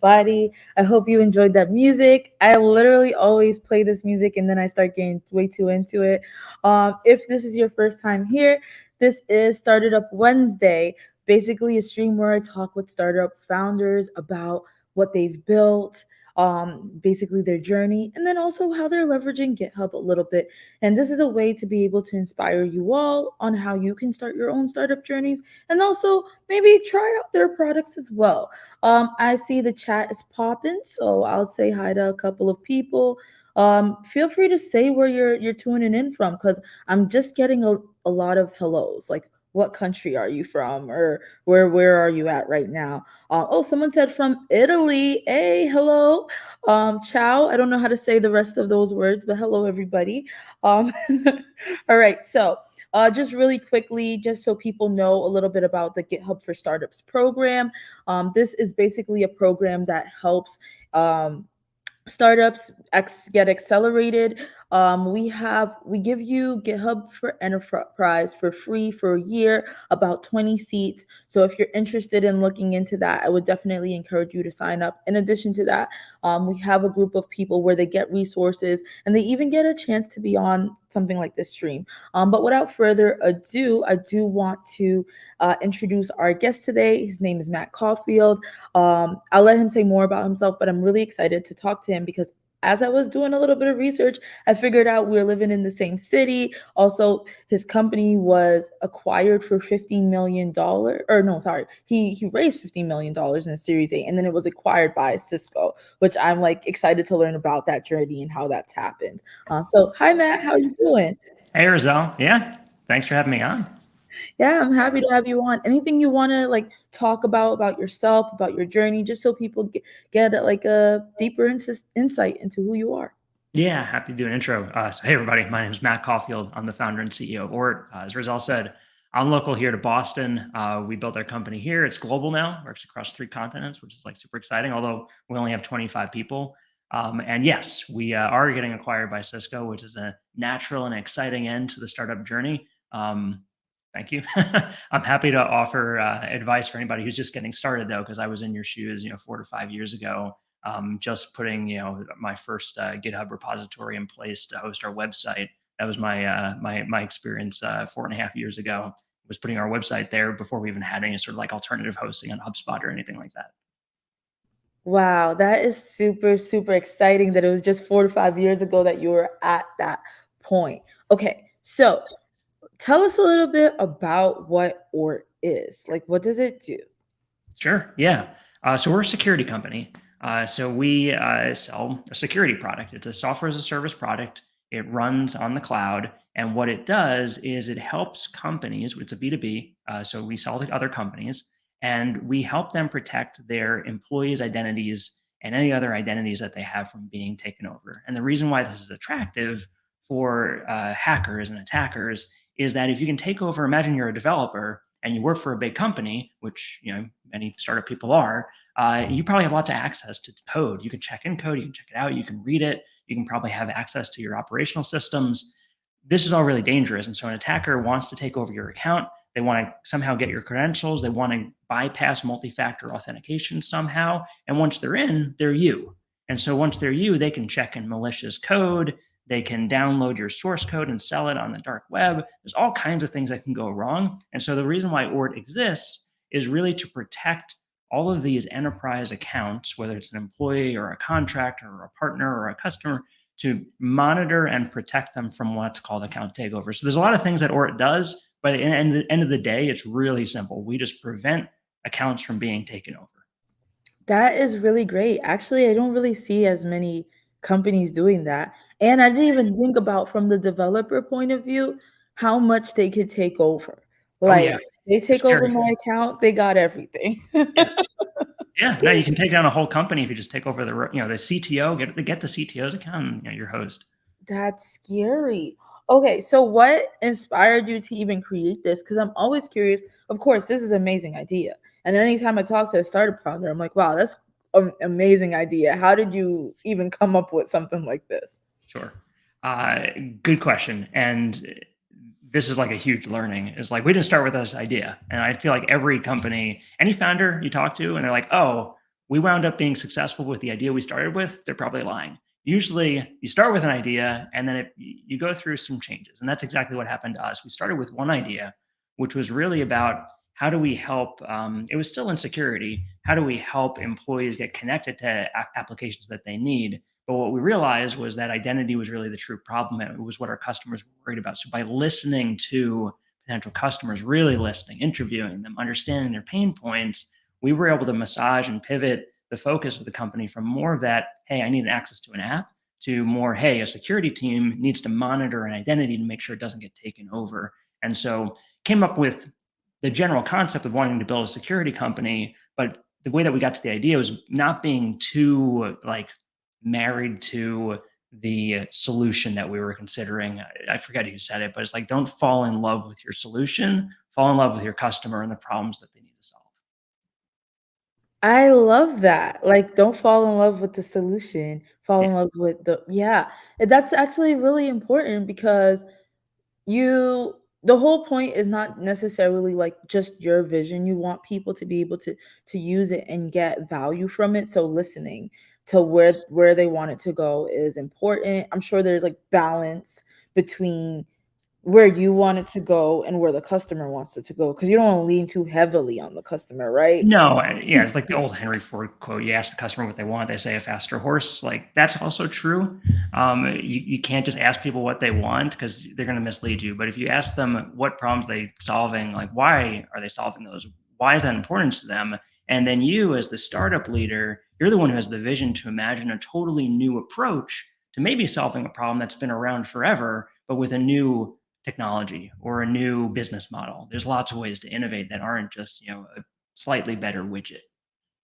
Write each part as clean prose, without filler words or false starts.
everybody. I hope you enjoyed that music. I literally always play this music and then I start getting way too into it. If this is your first time here, this is Started Up Wednesday, basically a stream where I talk with startup founders about what they've built, basically their journey, and then also how they're leveraging GitHub a little bit. And this is a way to be able to inspire you all on how you can start your own startup journeys and also maybe try out their products as well. I see the chat is popping, so I'll say hi to a couple of people. Feel free to say where you're tuning in from because I'm just getting a lot of hellos. Like, what country are you from, or where are you at right now? Oh, someone said from Italy. Hey, hello. Ciao. I don't know how to say the rest of those words, but hello, everybody. Um, all right. So, just really quickly, just so people know a little bit about the GitHub for Startups program. This is basically a program that helps startups get accelerated. We give you GitHub for Enterprise for free for a year, about 20 seats. So if you're interested in looking into that, I would definitely encourage you to sign up. In addition to that, we have a group of people where they get resources and they even get a chance to be on something like this stream. But without further ado, I do want to introduce our guest today. His name is Matt Caulfield. I'll let him say more about himself, but I'm really excited to talk to him because as I was doing a little bit of research, I figured out we're living in the same city. Also, his company was acquired for $15 million, or no, sorry, he raised $15 million in a Series A, and then it was acquired by Cisco, which I'm like excited to learn about that journey and how that's happened. So, hi Matt, how are you doing? Hey, Roselle. Yeah, thanks for having me on. Yeah, I'm happy to have you on. Anything you want to like talk about yourself, about your journey, just so people get like a deeper insight into who you are. Yeah, happy to do an intro. Hey, everybody. My name is Matt Caulfield. I'm the founder and CEO of Oort. As Roselle said, I'm local here to Boston. We built our company here. It's global now. Works across 3 continents, which is like super exciting, although we only have 25 people. And yes, we are getting acquired by Cisco, which is a natural and exciting end to the startup journey. Thank you. I'm happy to offer advice for anybody who's just getting started, though, because I was in your shoes, 4 to 5 years ago, just putting, my first GitHub repository in place to host our website. That was my experience 4.5 years ago. Was putting our website there before we even had any sort of like alternative hosting on HubSpot or anything like that. Wow, that is super, super exciting that it was just 4 to 5 years ago that you were at that point. Okay, so tell us a little bit about what Oort is. Like, what does it do? Sure. Yeah. So we're a security company. So we sell a security product. It's a software as a service product. It runs on the cloud. And what it does is it helps companies, it's a B2B. So we sell to other companies and we help them protect their employees' identities and any other identities that they have from being taken over. And the reason why this is attractive for hackers and attackers is that if you can take over, imagine you're a developer and you work for a big company, which many startup people are, you probably have lots of access to code. You can check in code, you can check it out, you can read it, you can probably have access to your operational systems. This is all really dangerous. And so an attacker wants to take over your account. They want to somehow get your credentials. They want to bypass multi-factor authentication somehow. And once they're in, they're you. And so once they're you, they can check in malicious code. They can download your source code and sell it on the dark web. There's all kinds of things that can go wrong. And so the reason why Oort exists is really to protect all of these enterprise accounts, whether it's an employee or a contractor or a partner or a customer, to monitor and protect them from what's called account takeover. So there's a lot of things that Oort does, but at the end of the day, it's really simple. We just prevent accounts from being taken over. That is really great. Actually, I don't really see as many companies doing that. And I didn't even think about from the developer point of view how much they could take over. Oh Like yeah, they it's take over scary. my account, they got everything. Yes. Yeah, no, you can take down a whole company if you just take over the CTO, get the CTO's account, and your host. That's scary. Okay, so what inspired you to even create this? Because I'm always curious. Of course, this is an amazing idea. And anytime I talk to a startup founder, I'm like, wow, that's an amazing idea. How did you even come up with something like this? Sure. Good question. And this is like a huge learning. It's like we didn't start with this idea. And I feel like every company, any founder you talk to, and they're like, oh, we wound up being successful with the idea we started with, they're probably lying. Usually you start with an idea and then you go through some changes. And that's exactly what happened to us. We started with one idea, which was really about how do we help, it was still in security. How do we help employees get connected to applications that they need? But what we realized was that identity was really the true problem. It was what our customers were worried about. So by listening to potential customers, really listening, interviewing them, understanding their pain points, we were able to massage and pivot the focus of the company from more of that, hey, I need access to an app, to more, hey, a security team needs to monitor an identity to make sure it doesn't get taken over. And so came up with the general concept of wanting to build a security company, but the way that we got to the idea was not being too like married to the solution that we were considering. I forget who said it, but it's like, don't fall in love with your solution, fall in love with your customer and the problems that they need to solve. I love that. Like, don't fall in love with the solution, fall Yeah. in love with the yeah. That's actually really important because you the whole point is not necessarily like just your vision. You want people to be able to use it and get value from it. So listening to where they want it to go is important. I'm sure there's like balance between where you want it to go and where the customer wants it to go because you don't want to lean too heavily on the customer, right? No, yeah, it's like the old Henry Ford quote. You ask the customer what they want, they say a faster horse. Like that's also true. You can't just ask people what they want because they're going to mislead you. But if you ask them what problems they solving, like why are they solving those? Why is that important to them? And then you, as the startup leader, you're the one who has the vision to imagine a totally new approach to maybe solving a problem that's been around forever, but with a new technology or a new business model. There's lots of ways to innovate that aren't just, a slightly better widget.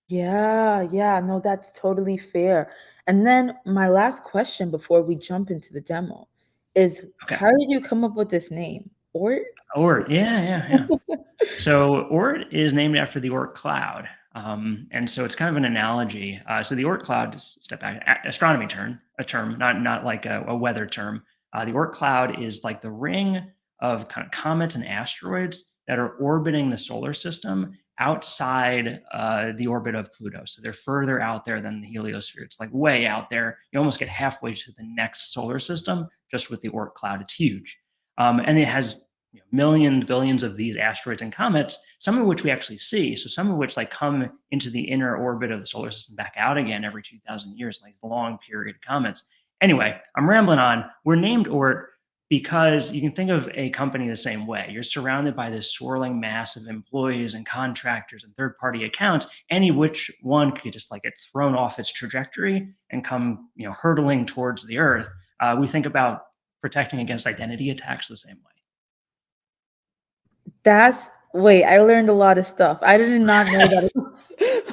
Yeah, yeah, no, that's totally fair. And then my last question before we jump into the demo is Okay. how did you come up with this name? Or Oort. Yeah, yeah, yeah. So Oort is named after the Oort cloud. And so it's kind of an analogy. So the Oort cloud, just step back, astronomy term, a term, not like a weather term. The Oort cloud is like the ring of kind of comets and asteroids that are orbiting the solar system outside the orbit of Pluto. So they're further out there than the heliosphere. It's like way out there. You almost get halfway to the next solar system just with the Oort cloud. It's huge. And it has millions, billions of these asteroids and comets, some of which we actually see. So some of which like come into the inner orbit of the solar system back out again every 2,000 years, like long period comets. Anyway, I'm rambling on. We're named Oort because you can think of a company the same way. You're surrounded by this swirling mass of employees and contractors and third-party accounts, any which one could just like get thrown off its trajectory and come, hurtling towards the earth. We think about protecting against identity attacks the same way. that's wait, I learned a lot of stuff. I did not know that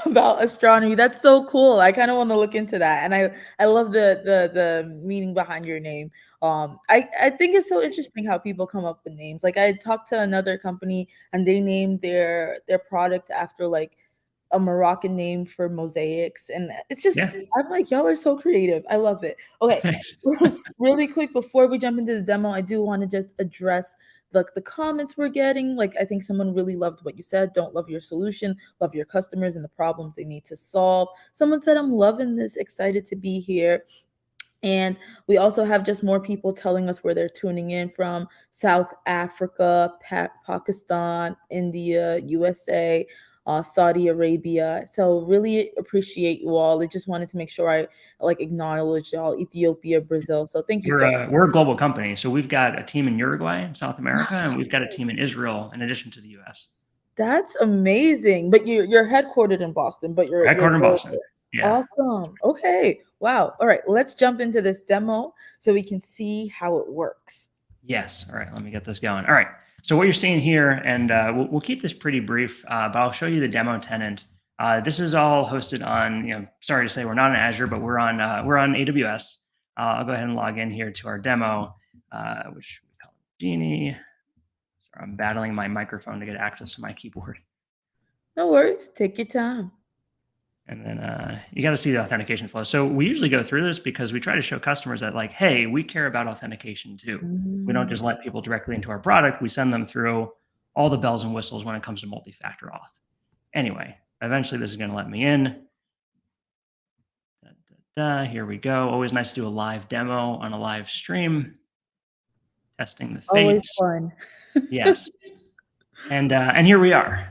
about astronomy. That's so cool. I kind of want to look into that. And I love the meaning behind your name. I think it's so interesting how people come up with names. Like I talked to another company and they named their product after like a Moroccan name for mosaics. And it's Yeah. just I'm like, y'all are so creative. I love it. Okay. Thanks. Really quick before we jump into the demo, I do want to just address the comments we're getting. Like I think someone really loved what you said. Don't love your solution, love your customers and the problems they need to solve. Someone said, I'm loving this, excited to be here. And we also have just more people telling us where they're tuning in from: South Africa, Pakistan, India, USA, Saudi Arabia. So really appreciate you all. I just wanted to make sure I like acknowledge y'all: Ethiopia, Brazil. So thank you We're so a we're a global company, so we've got a team in Uruguay, in South America, and we've got a team in Israel in addition to the US. That's amazing. But you're headquartered in Boston, but We're you're headquartered in Boston. global. Yeah. Awesome. Okay. Wow. All right. Let's jump into this demo so we can see how it works. Yes. All right, let me get this going. All right. So what you're seeing here, and we'll keep this pretty brief, but I'll show you the demo tenant. This is all hosted on, sorry to say we're not on Azure, but we're on AWS. I'll go ahead and log in here to our demo, which we call Genie. Sorry, I'm battling my microphone to get access to my keyboard. No worries. Take your time. And then you got to see the authentication flow. So we usually go through this because we try to show customers that like, hey, we care about authentication too. We don't Mm. just let people directly into our product. We send them through all the bells and whistles when it comes to multi-factor auth. Anyway, eventually this is going to let me in. Here we go. Always nice to do a live demo on a live stream. Testing the Always fates. fun. Yes. And here we are.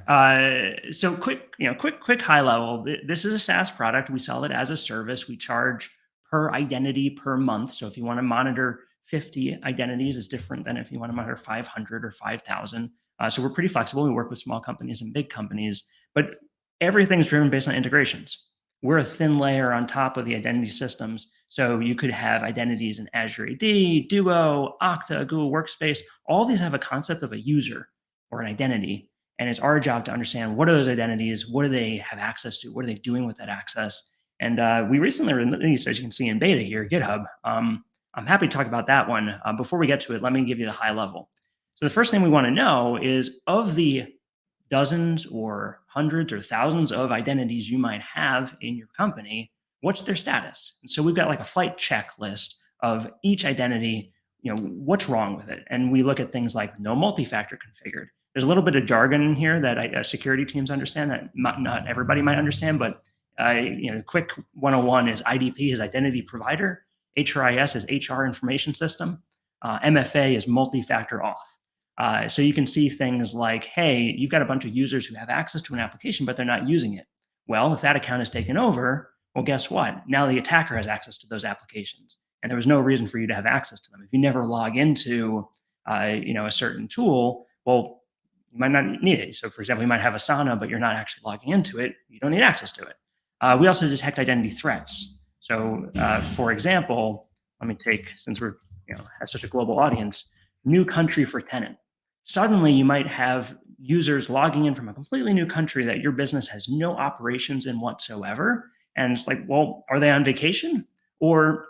So quick high level. This is a SaaS product. We sell it as a service. We charge per identity per month. So if you want to monitor 50 identities, it's different than if you want to monitor 500 or 5,000. So we're pretty flexible. We work with small companies and big companies, but everything's driven based on integrations. We're a thin layer on top of the identity systems. So you could have identities in Azure AD, Duo, Okta, Google Workspace. All these have a concept of a user or an identity. And it's our job to understand what are those identities, what do they have access to, what are they doing with that access. And we recently released, as you can see in beta here, GitHub. I'm happy to talk about that one. Before we get to it, let me give you the high level. So the first thing we want to know is, of the dozens or hundreds or thousands of identities you might have in your company, what's their status? And so we've got like a flight checklist of each identity, what's wrong with it. And we look at things like no multi-factor configured. There's a little bit of jargon in here that security teams understand that not everybody might understand, but quick 101 is IDP is identity provider, HRIS is HR information system, MFA is multi-factor auth. So you can see things like, hey, you've got a bunch of users who have access to an application, but they're not using it. Well, if that account is taken over, well, guess what? Now the attacker has access to those applications, and there was no reason for you to have access to them. If you never log into, a certain tool, well, you might not need it. So, for example, you might have Asana, but you're not actually logging into it. You don't need access to it. We also detect identity threats. So, for example, let me take, since we're has such a global audience, new country for tenant. Suddenly, you might have users logging in from a completely new country that your business has no operations in whatsoever. And it's like, well, are they on vacation? Or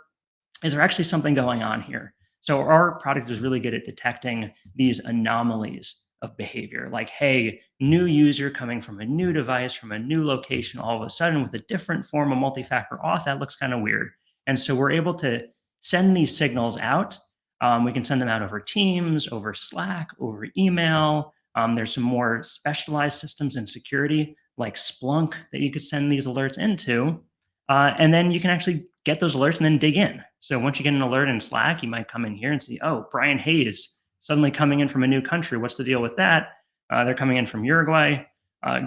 is there actually something going on here? So our product is really good at detecting these anomalies of behavior. Like, hey, new user coming from a new device, from a new location, all of a sudden with a different form of multi-factor auth, that looks kind of weird. And so we're able to send these signals out. We can send them out over Teams, over Slack, over email. There's some more specialized systems in security like Splunk that you could send these alerts into. And then you can actually get those alerts and then dig in. So once you get an alert in Slack, you might come in here and see, oh, Brian Hayes suddenly coming in from a new country. What's the deal with that? They're coming in from Uruguay.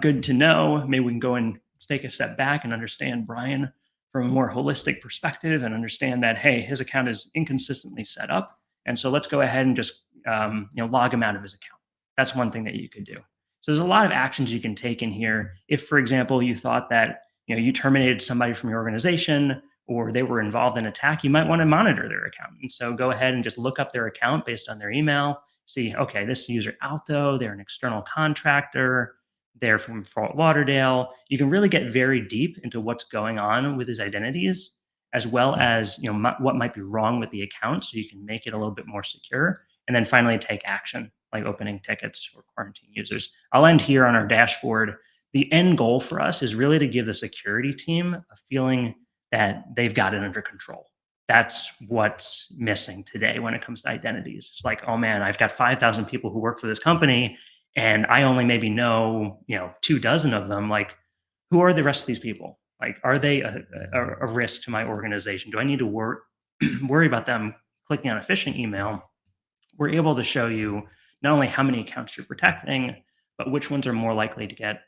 Good to know. Maybe we can go and take a step back and understand Brian from a more holistic perspective and understand that, hey, his account is inconsistently set up. And so let's go ahead and just log him out of his account. That's one thing that you could do. So there's a lot of actions you can take in here. If, for example, you thought that you terminated somebody from your organization or they were involved in an attack, you might want to monitor their account. And so go ahead and just look up their account based on their email, see, okay, this user Alto, they're an external contractor, they're from Fort Lauderdale. You can really get very deep into what's going on with his identities, as well as what might be wrong with the account, so you can make it a little bit more secure. And then finally take action, like opening tickets or quarantine users. I'll end here on our dashboard. The end goal for us is really to give the security team a feeling that they've got it under control. That's what's missing today when it comes to identities. It's like, oh man, I've got 5,000 people who work for this company and I only maybe know, 24 of them. Like, who are the rest of these people? Like, are they a risk to my organization? Do I need to worry about them clicking on a phishing email? We're able to show you not only how many accounts you're protecting, but which ones are more likely to get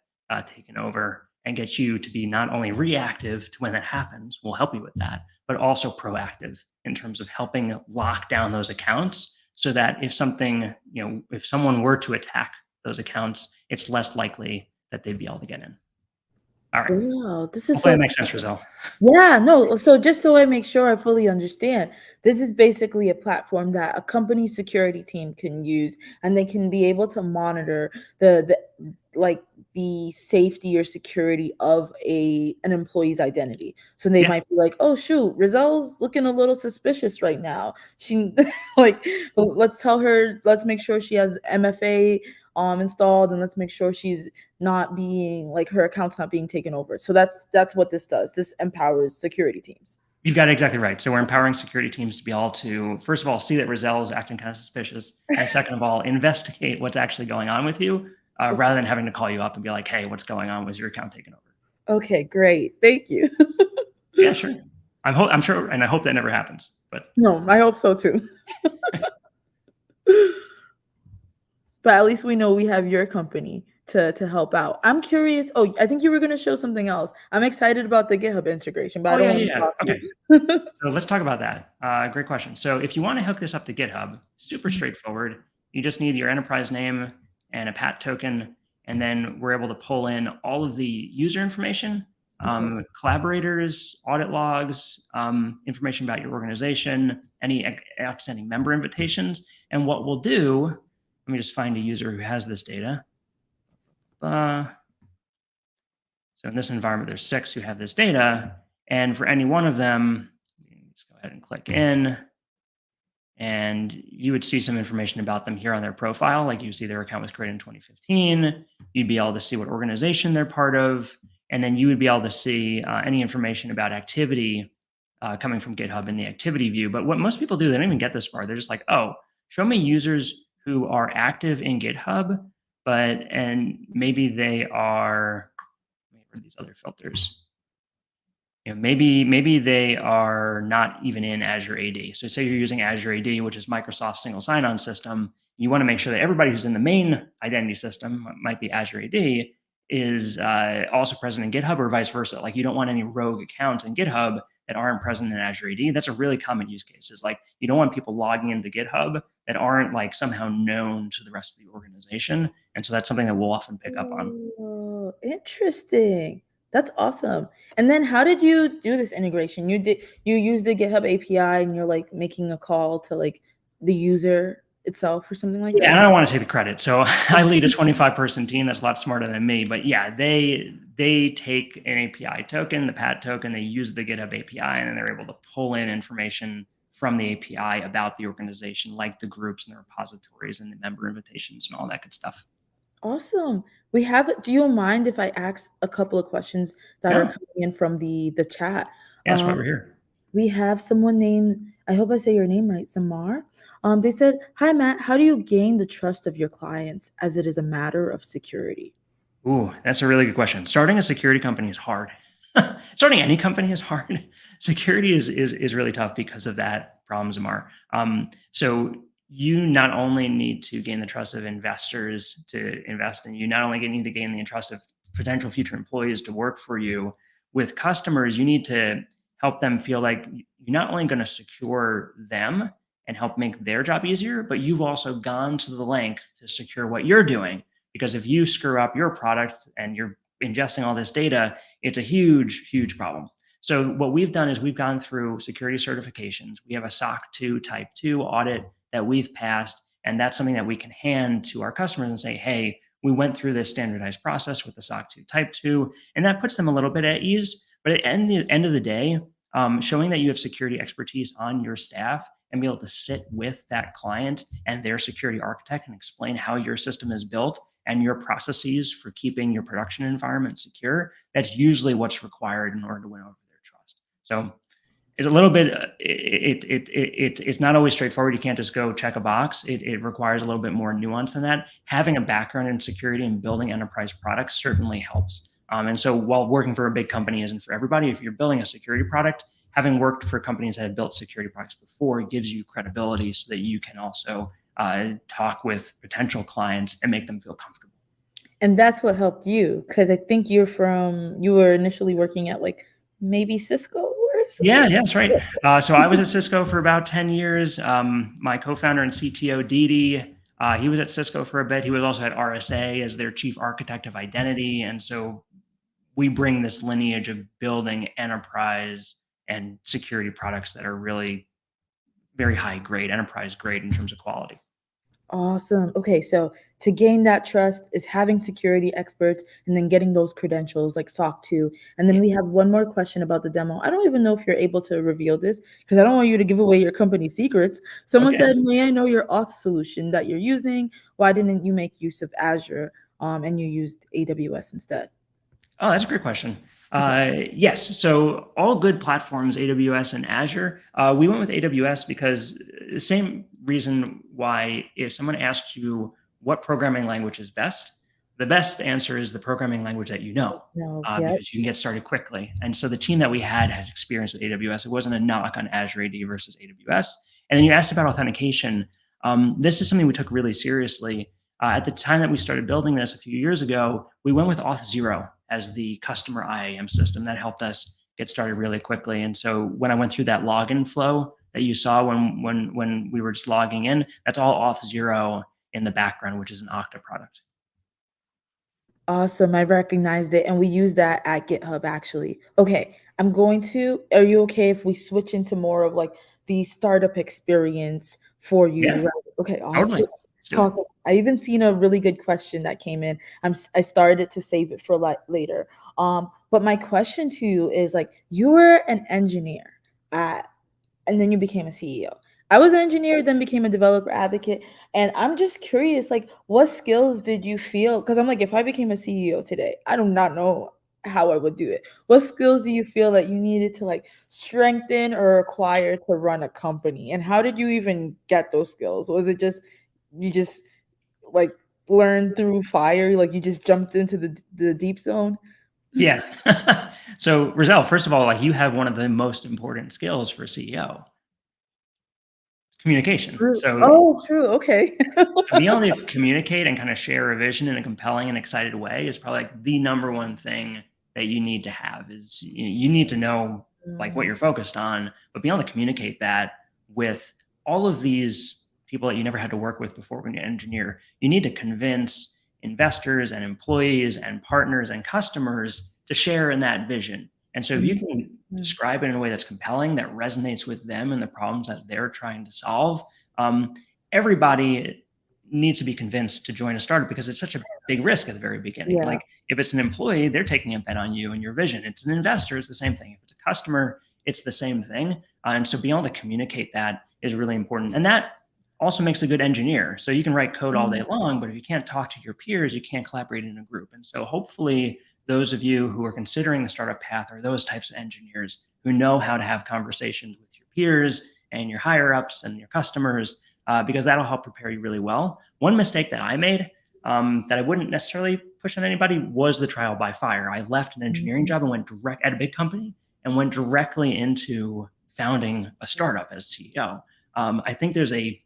taken over, and get you to be not only reactive to when that happens, we'll help you with that, but also proactive in terms of helping lock down those accounts so that if someone were to attack those accounts, it's less likely that they'd be able to get in. All right. Wow, this is Hopefully so that makes sense, Rizal. Yeah, no. So just so I make sure I fully understand, this is basically a platform that a company security team can use, and they can be able to monitor the like the safety or security of an employee's identity. So they Yeah. might be like, "Oh shoot, Rizelle's looking a little suspicious right now. She like let's tell her, let's make sure she has MFA installed, and let's make sure she's not being like her account's not being taken over." So that's what this does. This empowers security teams. You've got it exactly right. So we're empowering security teams to be able to, first of all, see that Rizal is acting kind of suspicious, and second of all, investigate what's actually going on with you, rather than having to call you up and be like, "Hey, what's going on? Was your account taken over?" Okay, great. Thank you. Yeah, sure. I'm sure, and I hope that never happens. But No, I hope so too. But at least we know we have your company to help out. I'm curious. Oh, I think you were gonna show something else. I'm excited about the GitHub integration, but I oh don't yeah, want to yeah, yeah. stop Okay. you. So let's talk about that. Great question. So if you want to hook this up to GitHub, super straightforward. You just need your enterprise name and a PAT token, and then we're able to pull in all of the user information, Okay. collaborators, audit logs, information about your organization, any outstanding member invitations. And what we'll do, let me just find a user who has this data. So in this environment, there's 6 who have this data. And for any one of them, let's go ahead and click in. And you would see some information about them here on their profile. Like you see their account was created in 2015. You'd be able to see what organization they're part of. And then you would be able to see any information about activity coming from GitHub in the activity view. But what most people do, they don't even get this far. They're just like, oh, show me users who are active in GitHub, and maybe they are, let me read these other filters. Maybe they are not even in Azure AD. So say you're using Azure AD, which is Microsoft's single sign-on system. You want to make sure that everybody who's in the main identity system, might be Azure AD, is also present in GitHub, or vice versa. Like you don't want any rogue accounts in GitHub that aren't present in Azure AD. That's a really common use case. Is like you don't want people logging into GitHub that aren't like somehow known to the rest of the organization. And so that's something that we'll often pick up on. Oh, interesting. That's awesome. And then how did you do this integration? You use the GitHub API and you're like making a call to like the user itself or something like Yeah, and that? I don't want to take the credit. So I lead a 25-person team that's a lot smarter than me. But yeah, they take an API token, the PAT token, they use the GitHub API, and then they're able to pull in information from the API about the organization, like the groups and the repositories and the member invitations and all that good stuff. Awesome. Do you mind if I ask a couple of questions that are No, coming in from the chat? yeah, that's why we're here. We have someone named, I hope I say your name right, Samar. They said, "Hi Matt, how do you gain the trust of your clients as it is a matter of security?" Ooh, that's a really good question. Starting a security company is hard. Starting any company is hard. Security is really tough because of that problem, Zamar. So you not only need to gain the trust of investors to invest in you, not only need to gain the trust of potential future employees to work for you. With customers, you need to help them feel like you're not only going to secure them and help make their job easier, but you've also gone to the length to secure what you're doing. Because if you screw up your product and you're ingesting all this data, it's a huge, huge problem. So what we've done is we've gone through security certifications. We have a SOC 2 Type 2 audit that we've passed, and that's something that we can hand to our customers and say, hey, we went through this standardized process with the SOC 2 Type 2, and that puts them a little bit at ease. But at the end of the day, showing that you have security expertise on your staff and be able to sit with that client and their security architect and explain how your system is built and your processes for keeping your production environment secure, that's usually what's required in order to win over their trust. So it's a little bit, it's not always straightforward. You can't just go check a box. It requires a little bit more nuance than that. Having a background in security and building enterprise products certainly helps. And so while working for a big company isn't for everybody, if you're building a security product, having worked for companies that have built security products before gives you credibility so that you can also talk with potential clients and make them feel comfortable. And that's what helped you, because I think you were initially working at like maybe Cisco or Yeah, something. yeah, that's right. So I was at Cisco for about 10 years. My co-founder and CTO, Didi, he was at Cisco for a bit. He was also at RSA as their chief architect of identity. And so we bring this lineage of building enterprise and security products that are really very high grade, enterprise grade in terms of quality. Awesome. Okay, so to gain that trust is having security experts and then getting those credentials like SOC 2. And then we have one more question about the demo. I don't even know if you're able to reveal this because I don't want you to give away your company secrets. Someone Okay. said, "May I know your auth solution that you're using? Why didn't you make use of Azure and you used AWS instead?" Oh, that's a great question. Okay. Yes. So all good platforms, AWS and Azure. We went with AWS because the same reason why if someone asks you what programming language is best, the best answer is the programming language that you know, No, yeah. because you can get started quickly. And so the team that we had experience with AWS. It wasn't a knock on Azure AD versus AWS. And then you asked about authentication. This is something we took really seriously. At the time that we started building this a few years ago, we went with Auth0 as the customer IAM system. That helped us get started really quickly. And so when I went through that login flow that you saw when we were just logging in, that's all Auth0 in the background, which is an Okta product. Awesome. I recognized it, and we use that at GitHub actually. Okay, are you okay if we switch into more of like the startup experience for you, Yeah, right? Okay, totally. awesome. Let's do it. Talk. I even seen a really good question that came in. I started to save it for like later. But my question to you is like, you were an engineer at and then you became a CEO. I was an engineer, then became a developer advocate. And I'm just curious, like, what skills did you feel? Because I'm like, if I became a CEO today, I do not know how I would do it. What skills do you feel that you needed to like strengthen or acquire to run a company? And how did you even get those skills? Was it just you just like learned through fire? Like you just jumped into the deep zone? Yeah. So, Roselle, first of all, like you have one of the most important skills for a CEO, communication. True. So Oh, true. Okay. being able to communicate and kind of share a vision in a compelling and excited way is probably like the number one thing that you need to have is you need to know like what Mm, you're focused on, but being able to communicate that with all of these people that you never had to work with before when you're an engineer, you need to convince investors and employees and partners and customers to share in that vision. And so if you mm, can mm. describe it in a way that's compelling, that resonates with them and the problems that they're trying to solve, everybody needs to be convinced to join a startup because it's such a big risk at the very beginning. Yeah. Like if it's an employee, they're taking a bet on you and your vision. It's an investor, it's the same thing. If it's a customer, it's the same thing. And so being able to communicate that is really important. And that also makes a good engineer. So you can write code all day Mm. long, but if you can't talk to your peers, you can't collaborate in a group. And so hopefully those of you who are considering the startup path are those types of engineers who know how to have conversations with your peers and your higher ups and your customers, because that'll help prepare you really well. One mistake that I made that I wouldn't necessarily push on anybody was the trial by fire. I left an engineering Mhm. job and went direct at a big company and went directly into founding a startup as CEO. I think there's an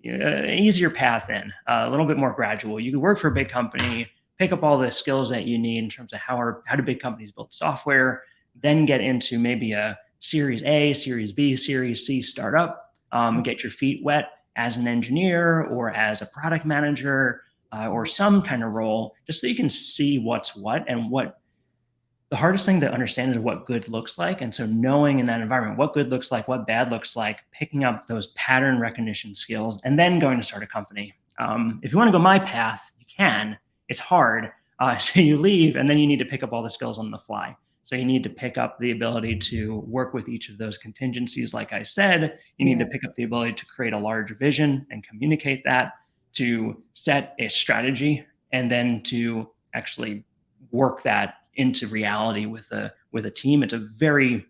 easier path in, a little bit more gradual. You can work for a big company, pick up all the skills that you need in terms of how do big companies build software, then get into maybe a Series A, Series B, Series C startup, get your feet wet as an engineer or as a product manager or some kind of role, just so you can see what's what and what the hardest thing to understand is what good looks like. And so knowing in that environment what good looks like, what bad looks like, picking up those pattern recognition skills, and then going to start a company. If you want to go my path, you can. It's hard. So you leave, and then you need to pick up all the skills on the fly. So you need to pick up the ability to work with each of those contingencies. Like I said, you need to Yeah. pick up the ability to create a large vision and communicate that, to set a strategy, and then to actually work that into reality with a team. It's a very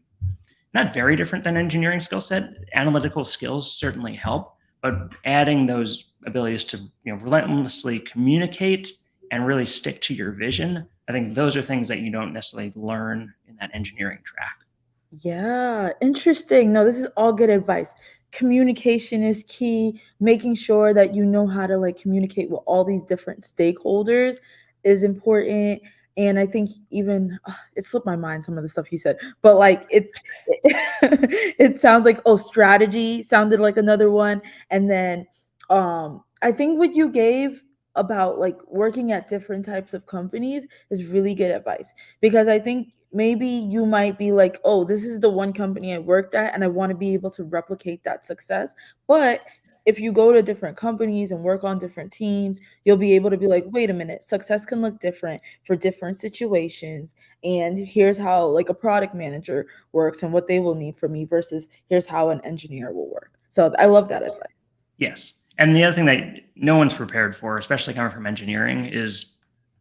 not very different than engineering skill set. Analytical skills certainly help, but adding those abilities to relentlessly communicate and really stick to your vision, I think those are things that you don't necessarily learn in that engineering track. Yeah, interesting. No, this is all good advice. Communication is key. Making sure that you know how to like communicate with all these different stakeholders is important. And I think even it slipped my mind some of the stuff he said, but like it sounds like oh, strategy sounded like another one. And then I think what you gave about like working at different types of companies is really good advice because I think maybe you might be like, oh, this is the one company I worked at and I want to be able to replicate that success. But if you go to different companies and work on different teams, you'll be able to be like, wait a minute, success can look different for different situations. And here's how like a product manager works and what they will need from me versus here's how an engineer will work. So I love that advice. Yes. And the other thing that no one's prepared for, especially coming from engineering, is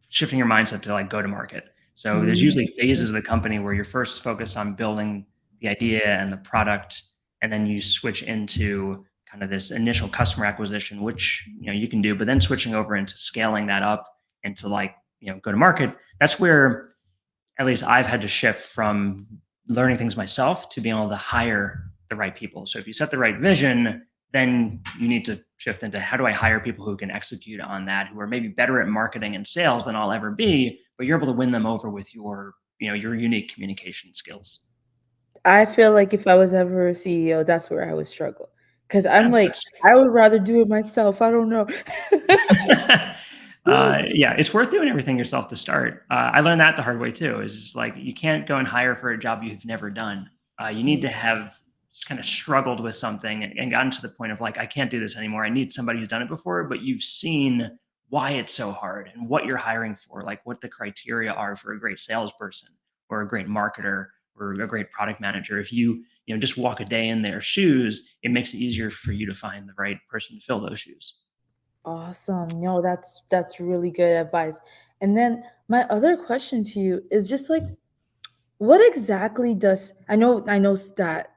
shifting your mindset to like go to market. So there's Mhm. usually phases of the company where you're first focused on building the idea and the product, and then you switch into kind of this initial customer acquisition, which you can do, but then switching over into scaling that up into like, go to market. That's where at least I've had to shift from learning things myself to being able to hire the right people. So if you set the right vision, then you need to shift into how do I hire people who can execute on that, who are maybe better at marketing and sales than I'll ever be, but you're able to win them over with your unique communication skills. I feel like if I was ever a CEO, that's where I would struggle. Because I'm Yeah, like, that's I would rather do it myself. I don't know. yeah, it's worth doing everything yourself to start. I learned that the hard way too. Is just like you can't go and hire for a job you've never done. You need to have just kind of struggled with something and gotten to the point of like, I can't do this anymore. I need somebody who's done it before, but you've seen why it's so hard and what you're hiring for, like what the criteria are for a great salesperson or a great marketer or a great product manager. If you just walk a day in their shoes, it makes it easier for you to find the right person to fill those shoes. Awesome. No, that's really good advice. And then my other question to you is just like, what exactly does I know that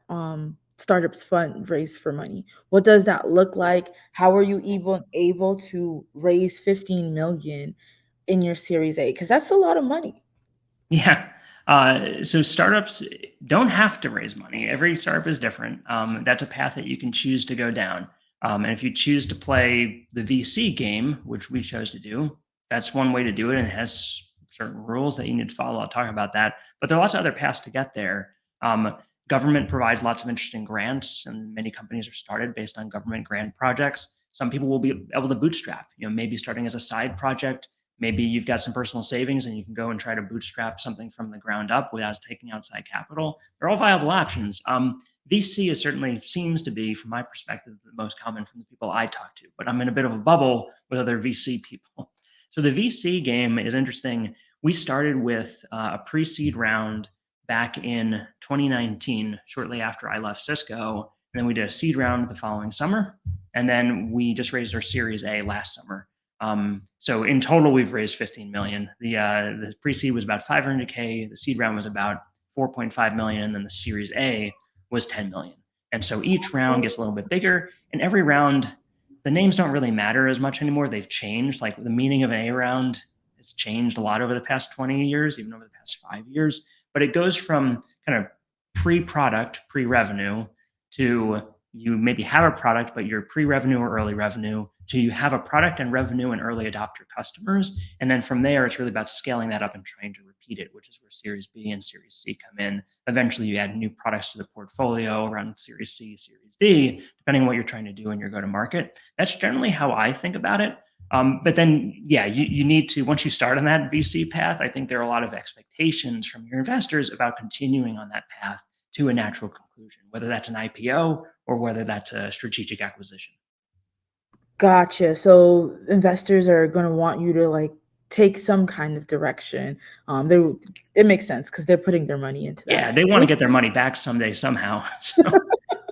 startups fundraise for money. What does that look like? How are you even able to raise 15 million in your Series A? Because that's a lot of money. Yeah. So startups don't have to raise money. Every startup is different. That's a path that you can choose to go down. And if you choose to play the VC game, which we chose to do, that's one way to do it. And it has certain rules that you need to follow. I'll talk about that. But there are lots of other paths to get there. Government provides lots of interesting grants, and many companies are started based on government grant projects. Some people will be able to bootstrap, maybe starting as a side project. Maybe you've got some personal savings and you can go and try to bootstrap something from the ground up without taking outside capital. They're all viable options. VC is certainly seems to be, from my perspective, the most common from the people I talk to, but I'm in a bit of a bubble with other VC people. So the VC game is interesting. We started with a pre-seed round back in 2019, shortly after I left Cisco. And then we did a seed round the following summer. And then we just raised our Series A last summer. So in total, we've raised 15 million. The pre-seed was about 500K. The seed round was about 4.5 million, and then the Series A was 10 million. And so each round gets a little bit bigger, and every round, the names don't really matter as much anymore. They've changed. Like the meaning of an A round has changed a lot over the past 20 years, even over the past 5 years. But it goes from kind of pre-product, pre-revenue to you maybe have a product, but you're pre-revenue or early revenue, to you have a product and revenue and early adopter customers. And then from there, it's really about scaling that up and trying to repeat it, which is where Series B and Series C come in. Eventually, you add new products to the portfolio around Series C, Series D, depending on what you're trying to do in your go-to-market. That's generally how I think about it. But then, yeah, you need to, once you start on that VC path, I think there are a lot of expectations from your investors about continuing on that path to a natural conclusion, whether that's an IPO or whether that's a strategic acquisition. Gotcha. So investors are gonna want you to like take some kind of direction. They it makes sense because they're putting their money into that. Yeah, they want to get their money back someday somehow. So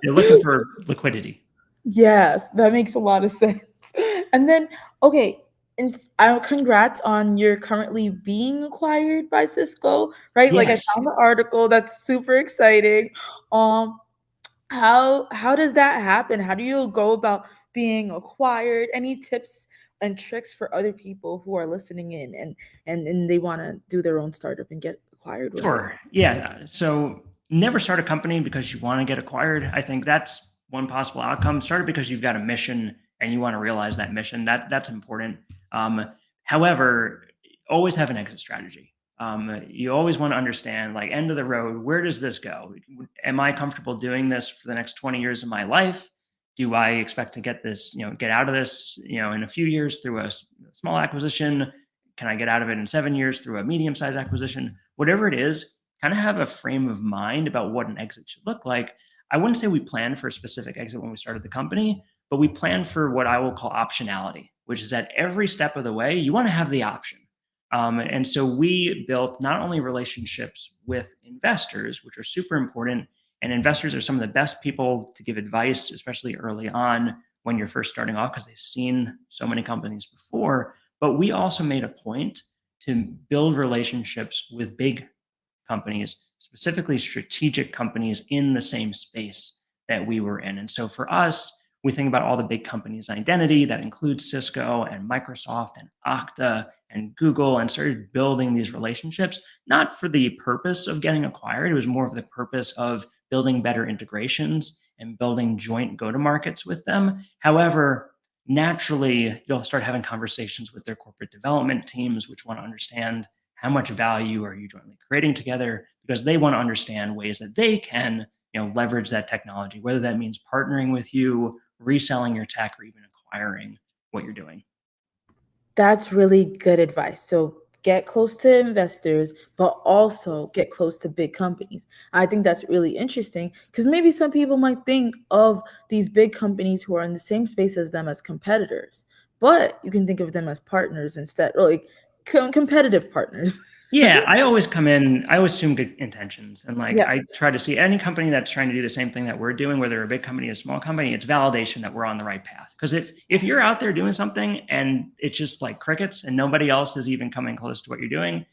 they're looking for liquidity. Yes, that makes a lot of sense. And then, okay, and congrats on your currently being acquired by Cisco, right? Like I Yes. found the article. That's super exciting. Um, how does that happen? How do you go about being acquired? Any tips and tricks for other people who are listening in and they want to do their own startup and get acquired one day? Sure. Yeah. So never start a company because you want to get acquired. I think that's one possible outcome. Start it because you've got a mission and you want to realize that mission. That's important. However, always have an exit strategy. You always want to understand, like, end of the road, where does this go? Am I comfortable doing this for the next 20 years of my life? Do I expect to get this, get out of this, in a few years through a small acquisition? Can I get out of it in 7 years through a medium-sized acquisition? Whatever it is, kind of have a frame of mind about what an exit should look like. I wouldn't say we planned for a specific exit when we started the company, but we planned for what I will call optionality, which is at every step of the way, you want to have the option. And so we built not only relationships with investors, which are super important, and investors are some of the best people to give advice, especially early on when you're first starting off, because they've seen so many companies before. But we also made a point to build relationships with big companies, specifically strategic companies in the same space that we were in. And so for us, we think about all the big companies in identity that includes Cisco and Microsoft and Okta and Google, and started building these relationships, not for the purpose of getting acquired. It was more of the purpose of building better integrations and building joint go-to-markets with them. However, naturally, you'll start having conversations with their corporate development teams, which want to understand how much value are you jointly creating together, because they want to understand ways that they can, leverage that technology, whether that means partnering with you, reselling your tech, or even acquiring what you're doing. That's really good advice. So get close to investors, but also get close to big companies. I think that's really interesting because maybe some people might think of these big companies who are in the same space as them as competitors, but you can think of them as partners instead, or like competitive partners. Yeah, I always assume good intentions. And like, Yeah. I try to see any company that's trying to do the same thing that we're doing, whether a big company or a small company, it's validation that we're on the right path. Because if you're out there doing something and it's just like crickets and nobody else is even coming close to what you're doing,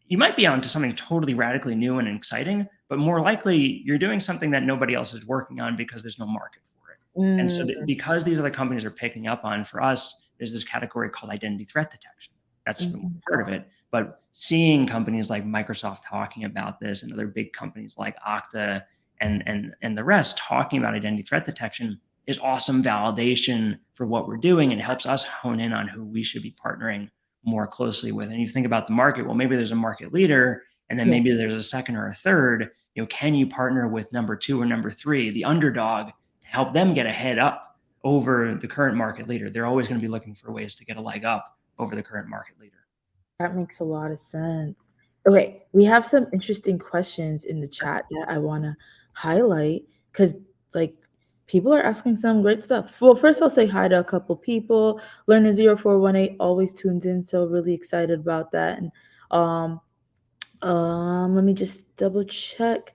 you might be onto something totally radically new and exciting, but more likely you're doing something that nobody else is working on because there's no market for it. And so Mm, because these other companies are picking up on, for us, there's this category called identity threat detection. That's mhm. part of it. But seeing companies like Microsoft talking about this and other big companies like Okta and the rest talking about identity threat detection is awesome validation for what we're doing, and helps us hone in on who we should be partnering more closely with. And you think about the market, well, maybe there's a market leader, and then Yeah. maybe there's a second or a third. Can you partner with number two or number three, the underdog, to help them get a head up over the current market leader? They're always going to be looking for ways to get a leg up over the current market leader. That makes a lot of sense. Okay, we have some interesting questions in the chat that I want to highlight because, like, people are asking some great stuff. Well, first, I'll say hi to a couple people. Learner0418 always tunes in, so really excited about that. And um, let me just double check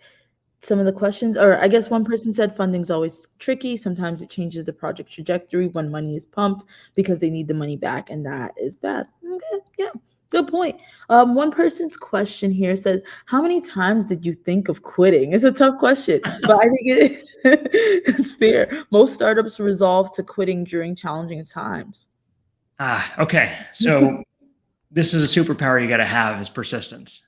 some of the questions. Or I guess one person said funding's always tricky. Sometimes it changes the project trajectory when money is pumped because they need the money back, and that is bad. Okay, yeah. Good point. One person's question here says, "How many times did you think of quitting?" It's a tough question, but I think it's fair. Most startups resolve to quitting during challenging times. Okay. So this is a superpower you got to have, is persistence.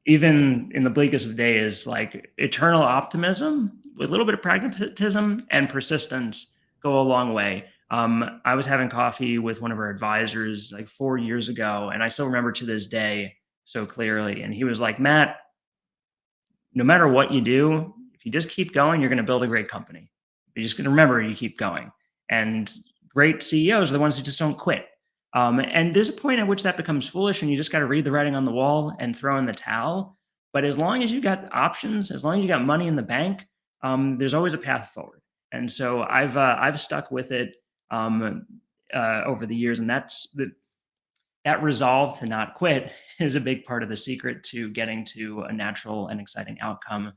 Even in the bleakest of days, like eternal optimism with a little bit of pragmatism and persistence go a long way. I was having coffee with one of our advisors like 4 years ago, and I still remember to this day so clearly. And he was like, Matt, no matter what you do, if you just keep going, you're going to build a great company. You're just going to remember you keep going. And great CEOs are the ones who just don't quit. And there's a point at which that becomes foolish, and you just got to read the writing on the wall and throw in the towel. But as long as you got options, as long as you got money in the bank, there's always a path forward. And so I've stuck with it over the years, and that resolve to not quit is a big part of the secret to getting to a natural and exciting outcome.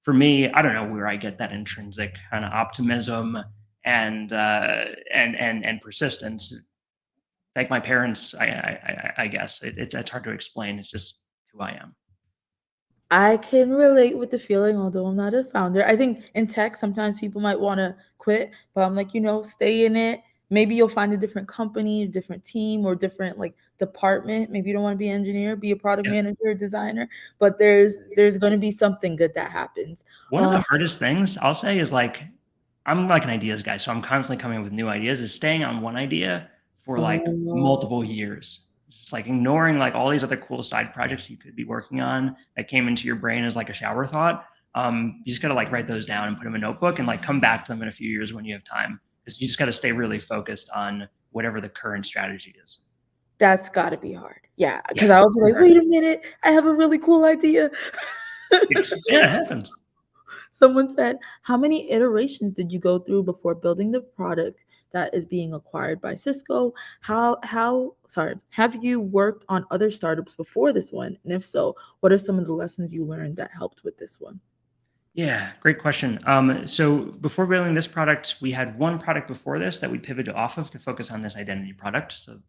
For me, I don't know where I get that intrinsic kind of optimism and persistence. Like my parents, I guess it's hard to explain. It's just who I am. I can relate with the feeling, although I'm not a founder. I think in tech, sometimes people might want to quit, but I'm like, stay in it. Maybe you'll find a different company, a different team, or different like department. Maybe you don't want to be an engineer, be a product Yeah. manager or designer, but there's going to be something good that happens. One of the hardest things I'll say is like, I'm like an ideas guy, so I'm constantly coming up with new ideas, is staying on one idea for like Oh, multiple years. It's just like ignoring like all these other cool side projects you could be working on that came into your brain as like a shower thought. You just got to like write those down and put them in a notebook and like come back to them in a few years when you have time. Because you just got to stay really focused on whatever the current strategy is. that's got to be hard. Yeah, Yeah. because I was like, wait a minute, I have a really cool idea. Yeah, it happens. Someone said, "How many iterations did you go through before building the product that is being acquired by Cisco? Sorry, have you worked on other startups before this one? And if so, what are some of the lessons you learned that helped with this one?" Yeah, great question. So before building this product, we had one product before this that we pivoted off of to focus on this identity product. So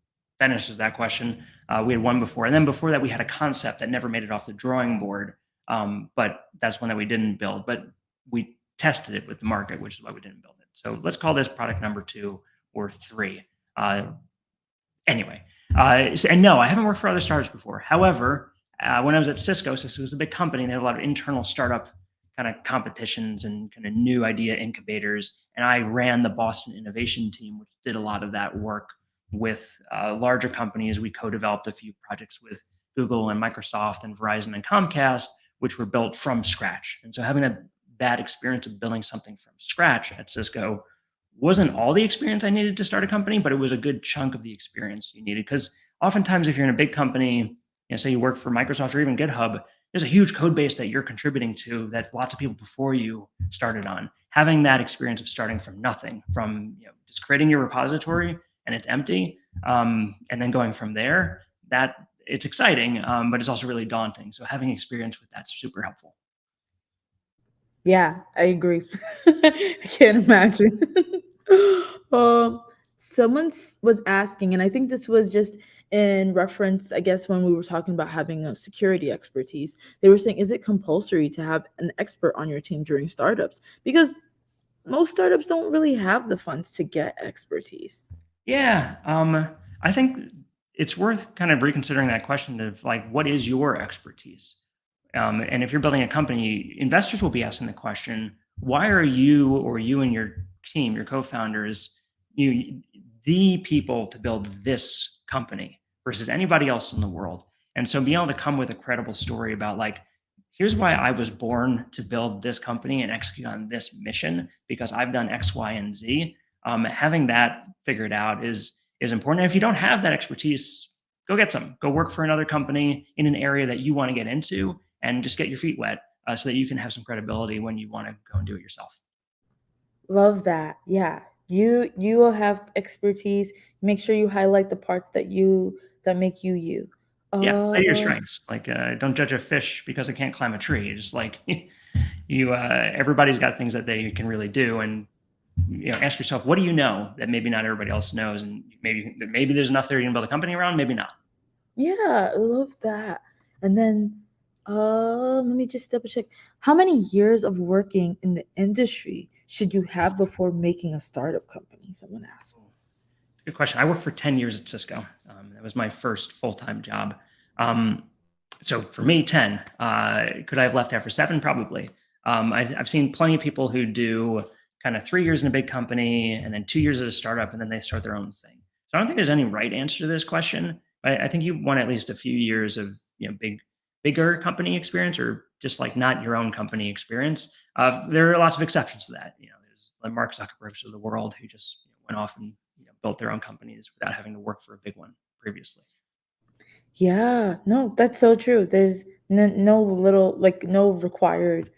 that answers that question. We had one before, and then before that, we had a concept that never made it off the drawing board. But that's one that we didn't build, but we tested it with the market, which is why we didn't build it. So let's call this product number 2 or 3. Anyway, and no, I haven't worked for other startups before. However, when I was at Cisco, Cisco was a big company. They had a lot of internal startup kind of competitions and kind of new idea incubators. And I ran the Boston innovation team, which did a lot of that work with larger companies. We co-developed a few projects with Google and Microsoft and Verizon and Comcast, which were built from scratch. And so having that experience of building something from scratch at Cisco wasn't all the experience I needed to start a company, but it was a good chunk of the experience you needed. Because oftentimes, if you're in a big company, say you work for Microsoft or even GitHub, there's a huge code base that you're contributing to that lots of people before you started on. Having that experience of starting from nothing, from just creating your repository and it's empty, and then going from there, that it's exciting, but it's also really daunting. So having experience with that's super helpful. Yeah, I agree. I can't imagine. um, Someone was asking, and I think this was just in reference, I guess, when we were talking about having a security expertise. They were saying, is it compulsory to have an expert on your team during startups? Because most startups don't really have the funds to get expertise. Yeah, I think it's worth kind of reconsidering that question of like, what is your expertise? And if you're building a company, investors will be asking the question, why are you or you and your team, your co-founders, you the people to build this company versus anybody else in the world? And so being able to come with a credible story about like, here's why I was born to build this company and execute on this mission because I've done X, Y, and Z. Having that figured out is important. And if you don't have that expertise, go get some. Go work for another company in an area that you want to get into and just get your feet wet so that you can have some credibility when you want to go and do it yourself. Love that. Yeah. You will have expertise. Make sure you highlight the parts that make you you. Yeah, Uh play to your strengths. Like, don't judge a fish because it can't climb a tree. Just like everybody's got things that they can really do, and ask yourself, what do you know that maybe not everybody else knows, and maybe there's enough there you can build a company around, maybe not. yeah, I love that. And then let me just double check. How many years of working in the industry should you have before making a startup company? Someone asked. Good question. I worked for 10 years at Cisco. That was my first full-time job. So for me, 10. Could I have left after 7? Probably. I've seen plenty of people who do kind of 3 years in a big company and then 2 years at a startup, and then they start their own thing. So I don't think there's any right answer to this question. But I think you want at least a few years of bigger company experience, or just like not your own company experience. There are lots of exceptions to that. There's the Mark Zuckerbergs of the world who just went off and built their own companies without having to work for a big one previously. Yeah, no, that's so true. There's no little, like, no required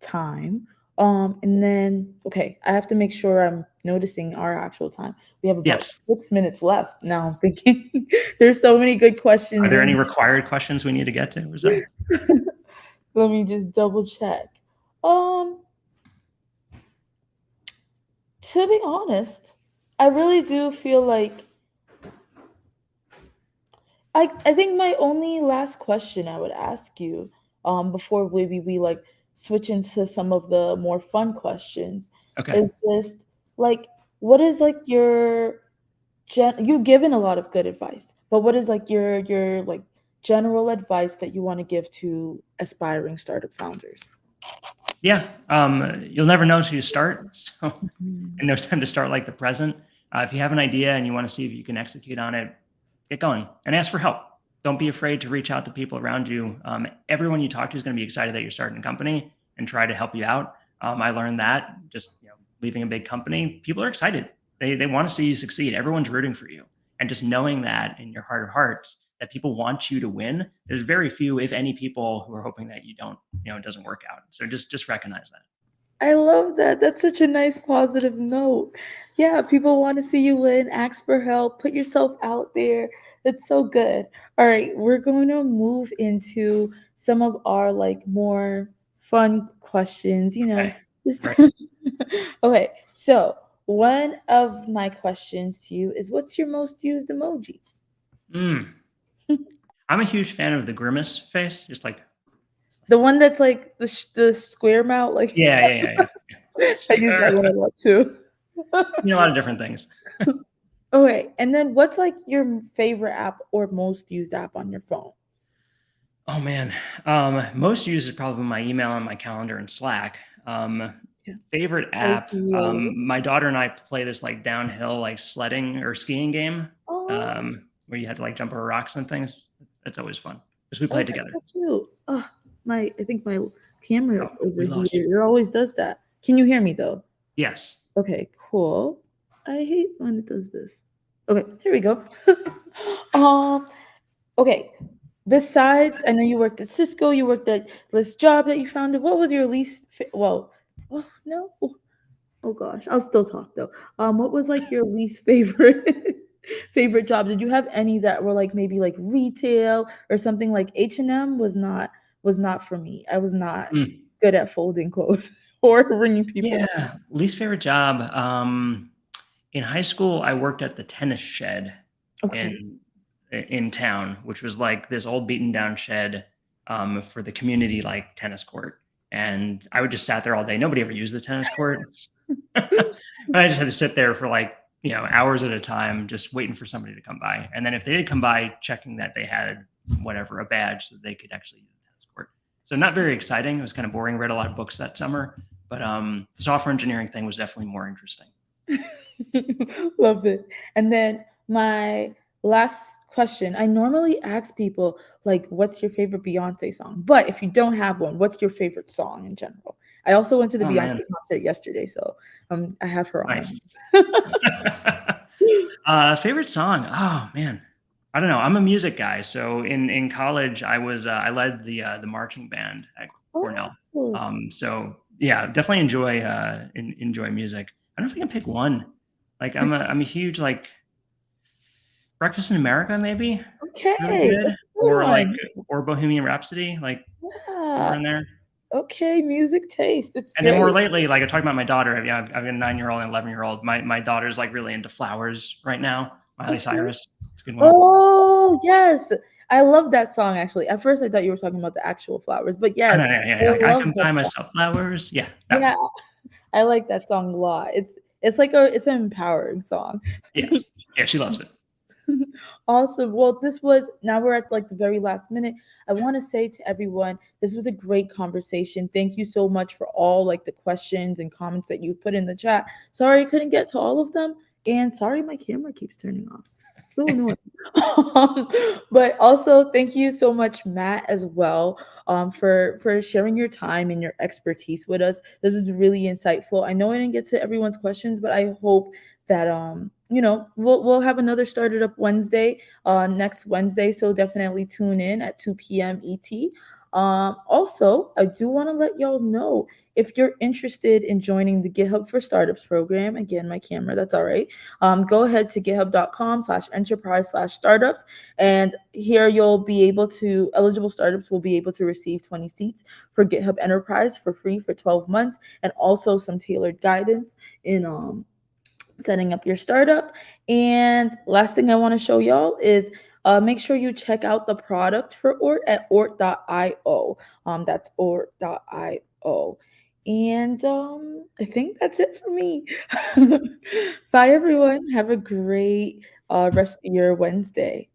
time. And then, okay, I have to make sure I'm noticing our actual time. We have about Yes. 6 minutes left. Now I'm thinking there's so many good questions Are there any in. required questions we need to get to? Or is that Let me just double check. Um, to be honest, I really do feel like I think my only last question I would ask you, before maybe we like switch into some of the more fun questions, okay? is just like, what is like your you've given a lot of good advice, but what is like your like general advice that you want to give to aspiring startup founders? Yeah. You'll never know until you start. So, Mhm. and no time to start like the present. If you have an idea and you want to see if you can execute on it, get going and ask for help. Don't be afraid to reach out to people around you. Everyone you talk to is going to be excited that you're starting a company and try to help you out. I learned that just leaving a big company, people are excited. They want to see you succeed. Everyone's rooting for you, and just knowing that in your heart of hearts that people want you to win. There's very few, if any, people who are hoping that you don't, it doesn't work out. So just recognize that. I love that. That's such a nice positive note. Yeah, people want to see you win, ask for help, put yourself out there. That's so good. All right, we're going to move into some of our like more fun questions, Okay. Just Right. Okay. So, one of my questions to you is, what's your most used emoji? Mm. I'm a huge fan of the grimace face. The one that's like the square mouth like Yeah, yeah, yeah, yeah. Just I like, use that one a lot too. A lot of different things. Okay, and then what's like your favorite app or most used app on your phone? Oh man, most used is probably my email and my calendar and Slack. Yeah, Favorite I app, see you all over. my daughter and I play this like downhill like sledding or skiing game, Oh, where you have to like jump over rocks and things. It's always fun because we play oh, it that's together. so cute. Oh, I think my camera Oh, we overheated. lost you. It always does that. Can you hear me though? Yes. Okay, cool. I hate when it does this. Okay, here we go. um, okay. Besides, I know you worked at Cisco, you worked at this job that you founded. What was your well, no. Oh gosh, I'll still talk though. What was like your least favorite favorite job? Did you have any that were like maybe like retail or something like H&M was not for me. I was not Mm. good at folding clothes or bringing people up. Yeah. Least favorite job. In high school, I worked at the tennis shed Okay. in in town, which was like this old beaten down shed for the community like tennis court. And I would just sat there all day. Nobody ever used the tennis court. But I just had to sit there for like, hours at a time, just waiting for somebody to come by. And then if they did come by, checking that they had whatever, a badge so that they could actually use the tennis court. So not very exciting. It was kind of boring. Read a lot of books that summer, but the software engineering thing was definitely more interesting. Love it. And then my last question, I normally ask people like what's your favorite Beyonce song? But if you don't have one, what's your favorite song in general? I also went to the Oh Beyonce man, concert yesterday, so I have her on my nice. mind. Favorite song? Oh man, I don't know. I'm a music guy, so in college I led the marching band at Cornell. Oh, So yeah, definitely enjoy music. I don't know if I can pick one. Like I'm a huge like Breakfast in America maybe really okay. good, That's a good one. or Bohemian Rhapsody like Yeah. somewhere in there. Okay, music taste. It's And then more great. lately, like I talked about my daughter. Yeah, I've got a 9-year-old and 11-year-old. My daughter's like really into flowers right now. Miley Okay. Cyrus, it's a good one. Oh, yes. I love that song actually. At first I thought you were talking about the actual flowers, but Oh, yes, no, yeah, yeah, I yeah. Like I love can that buy song. myself flowers. Yeah, that one. Yeah, I like that song a lot. It's an empowering song. Yes, yeah, she loves it. Awesome. Well, this was now we're at like the very last minute. I want to say to everyone, this was a great conversation. Thank you so much for all like the questions and comments that you put in the chat. Sorry I couldn't get to all of them, and sorry my camera keeps turning off. So annoying. But also thank you so much, Matt, as well, for sharing your time and your expertise with us. This was really insightful. I know I didn't get to everyone's questions, but I hope that we'll have another started up Wednesday next Wednesday, so definitely tune in at 2 p.m. ET. Also, I do want to let y'all know if you're interested in joining the GitHub for Startups program. Again, my camera, that's all right. Go ahead to github.com/enterprise/startups, and here you'll be able to eligible startups will be able to receive 20 seats for GitHub Enterprise for free for 12 months, and also some tailored guidance in setting up your startup. And last thing I want to show y'all is make sure you check out the product for Oort at oort.io. That's oort.io. And I think that's it for me. Bye, everyone. Have a great rest of your Wednesday.